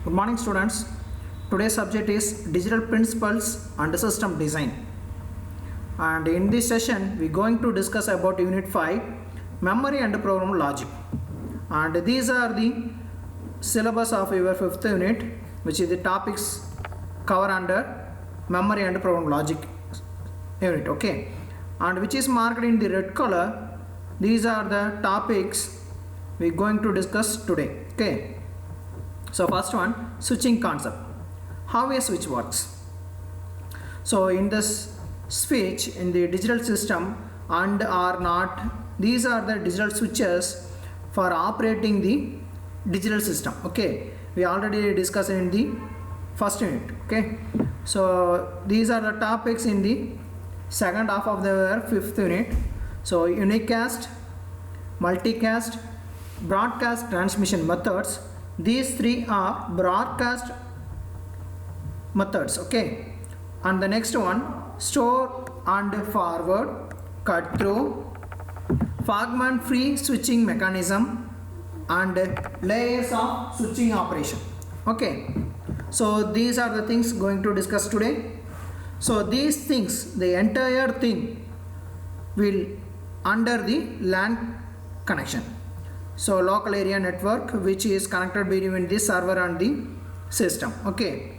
Good morning students. Today's subject is digital principles and system design. And in this session we are going to discuss about unit 5 memory and program logic. And these are the syllabus of your 5th unit, which is the topics cover under memory and program logic unit, okay, and which is marked in the red color. These are the topics we are going to discuss today, okay. So first one, switching concept. How a switch works. So in this switch in the digital system and or not, these are the digital switches for operating the digital system, okay. We already discussed in the first unit, okay. So these are the topics in the second half of the 5th unit. So unicast, multicast, broadcast transmission methods. These three are broadcast methods, okay. And the next one, store and forward, cut through, fragment free switching mechanism, and layers of switching operation, okay. So these are the things going to discuss today. So these things, the entire thing will under the LAN connection. So local area network, which is connected between the server and the system, okay.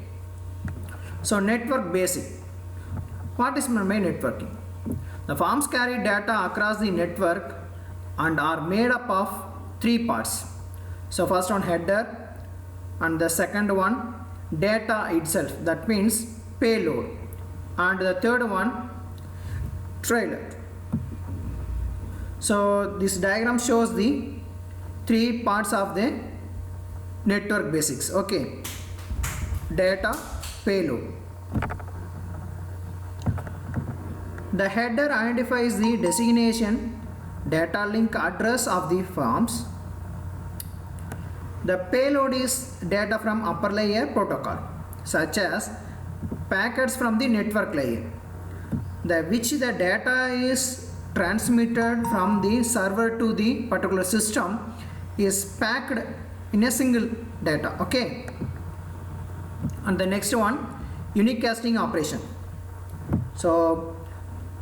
So network basic. What is memory networking? The forms carry data across the network and are made up of three parts. So first one, header, and the second one, data itself, that means payload, and the third one, trailer. So this diagram shows the three parts of the network basics, okay. Data, payload. The header identifies the destination data link address of the forms. The payload is data from upper layer protocol, such as packets from the network layer, which the data is transmitted from the server to the particular system is packed in a single data, okay. And the next one, unicasting operation. So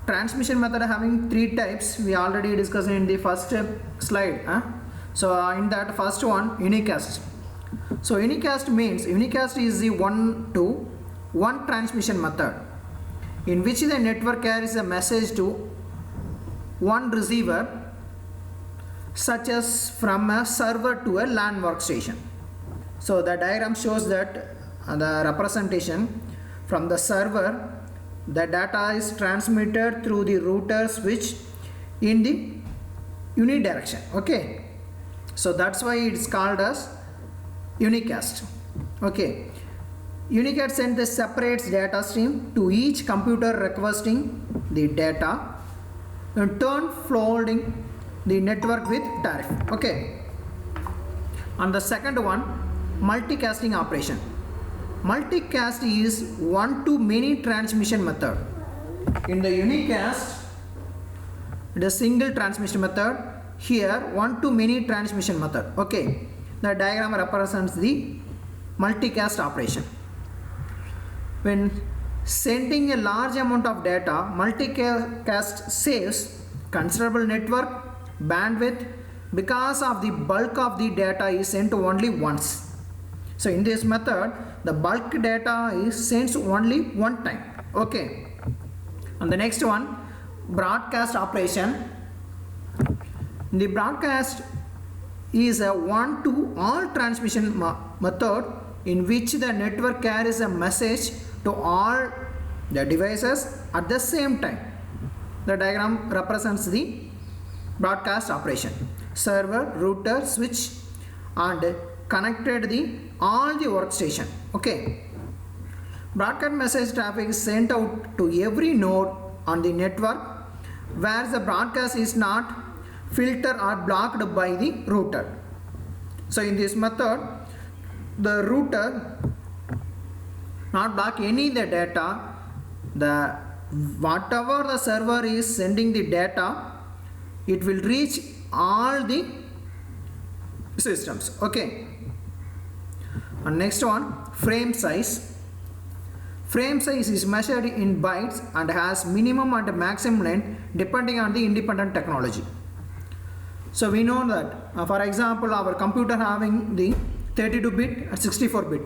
transmission method having three types, we already discussed in the first slide, So in that first one, unicast. So unicast means, unicast is the one-to-one transmission method in which the network carries a message to one receiver, such as from a server to a LAN workstation. So the diagram shows that the representation from the server, the data is transmitted through the router switch in the unidirection, okay. So that's why it's called as unicast, okay. Unicast sends the separates data stream to each computer requesting the data, in turn flooding the network with tariff, okay. And the second one, multicasting operation. Multicast is one-to-many transmission method. In the unicast, it is single transmission method. Here, one-to-many transmission method, okay. The diagram represents the multicast operation. When sending a large amount of data, multicast saves considerable network bandwidth because of the bulk of the data is sent only once. So in this method, the bulk data is sent only one time, okay. And the next one, broadcast operation. The broadcast is a one-to-all transmission method in which the network carries a message to all the devices at the same time. The diagram represents the broadcast operation. Server, router, switch, and connected all the workstation, okay. Broadcast message traffic is sent out to every node on the network where the broadcast is not filtered or blocked by the router. So in this method, the router not block any the data, whatever the server is sending the data, it will reach all the systems, okay. And next one, frame size. Frame size is measured in bytes and has minimum and maximum length depending on the independent technology. So we know that for example our computer having the 32-bit and 64-bit.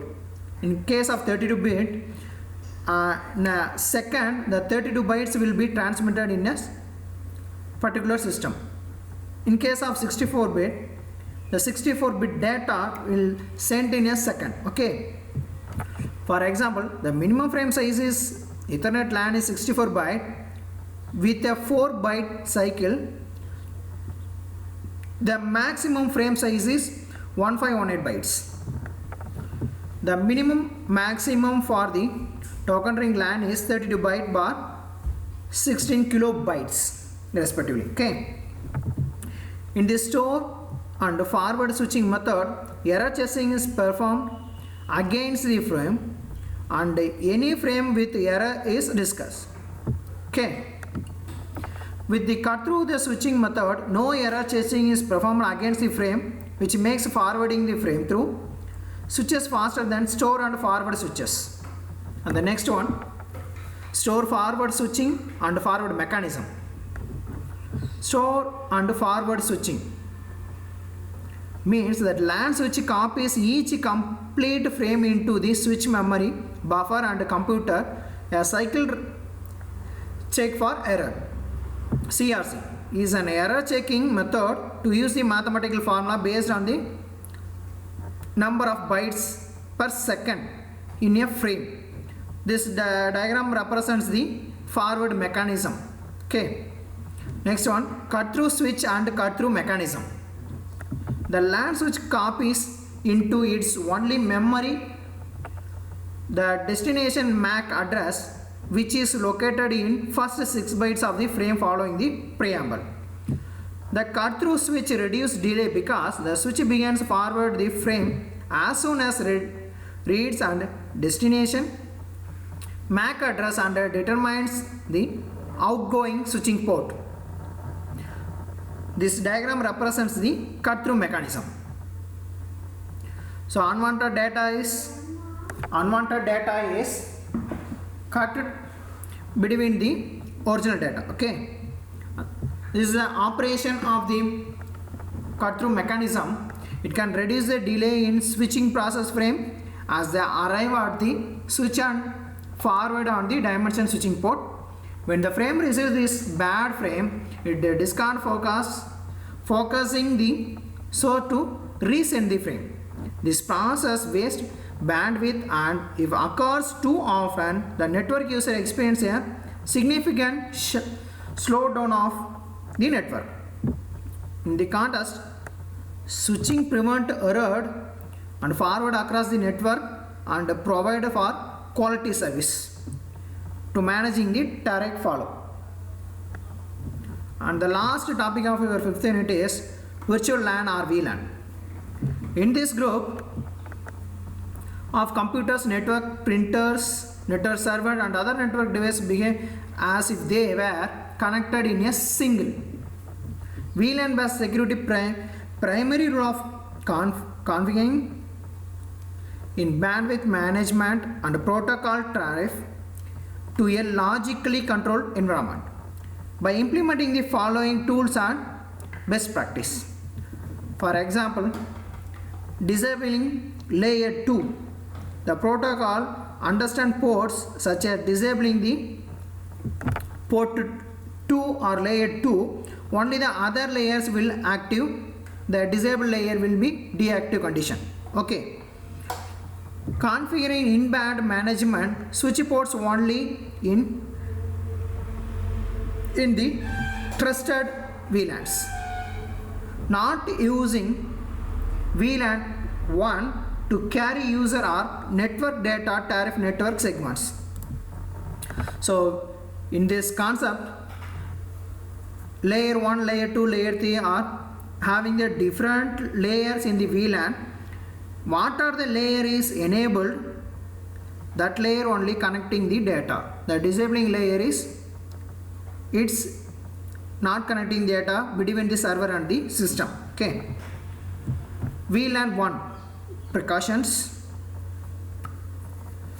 In case of 32-bit, in a second the 32 bytes will be transmitted in a particular system. In case of 64-bit, the 64-bit data will send in a second. Okay. For example, the minimum frame size is Ethernet LAN is 64 byte with a 4 byte cycle. The maximum frame size is 1518 bytes. The maximum for the token ring LAN is 32 byte bar 16 kilobytes respectively. Okay. In the store and forward switching method, error chasing is performed against the frame and any frame with error is discussed. Okay. With the cut through the switching method, no error chasing is performed against the frame, which makes forwarding the frame through switches faster than store and forward switches. And the next one, store forward switching and forward mechanism. Store and forward switching means that LAN switch copies each complete frame into the switch memory, buffer and computer. A cycle check for error. CRC is an error checking method to use the mathematical formula based on the number of bytes per second in a frame. This diagram represents the forward mechanism. Okay. Next one, cut through switch and cut through mechanism. The LAN switch copies into its only memory the destination MAC address, which is located in first 6 bytes of the frame following the preamble. The cut through switch reduces delay because the switch begins forward the frame as soon as reads and destination MAC address and determines the outgoing switching port. This diagram represents the cut through mechanism. So unwanted data is cut between the original data. Okay. This is the operation of the cut through mechanism. It can reduce the delay in switching process frame as they arrive at the switch and forward on the dimension switching port. When the frame receives this bad frame, it discards focusing the so to resend the frame. This process wastes bandwidth and if occurs too often, the network user experiences a significant slowdown of the network. In the contrast, switching prevent error and forward across the network and provide for quality service to managing the direct follow. And the last topic of your 5th unit is virtual LAN or VLAN. In this group of computers, network printers, network server and other network devices behave as if they were connected in a single. VLAN based security primary role of configuring in bandwidth management and protocol tariff to a logically controlled environment by implementing the following tools and best practice. For example, disabling layer 2. The protocol understands ports such as disabling the port 2 or layer 2. Only the other layers will active. The disabled layer will be deactive condition. Okay. Configuring in-band management, switch ports only in the trusted VLANs. Not using VLAN 1 to carry user or network data tariff network segments. So in this concept, layer 1, layer 2, layer 3 are having the different layers in the VLAN. What are the layer is enabled, that layer only connecting the data. The disabling layer is it's not connecting data between the server and the system. Okay. VLAN 1 precautions.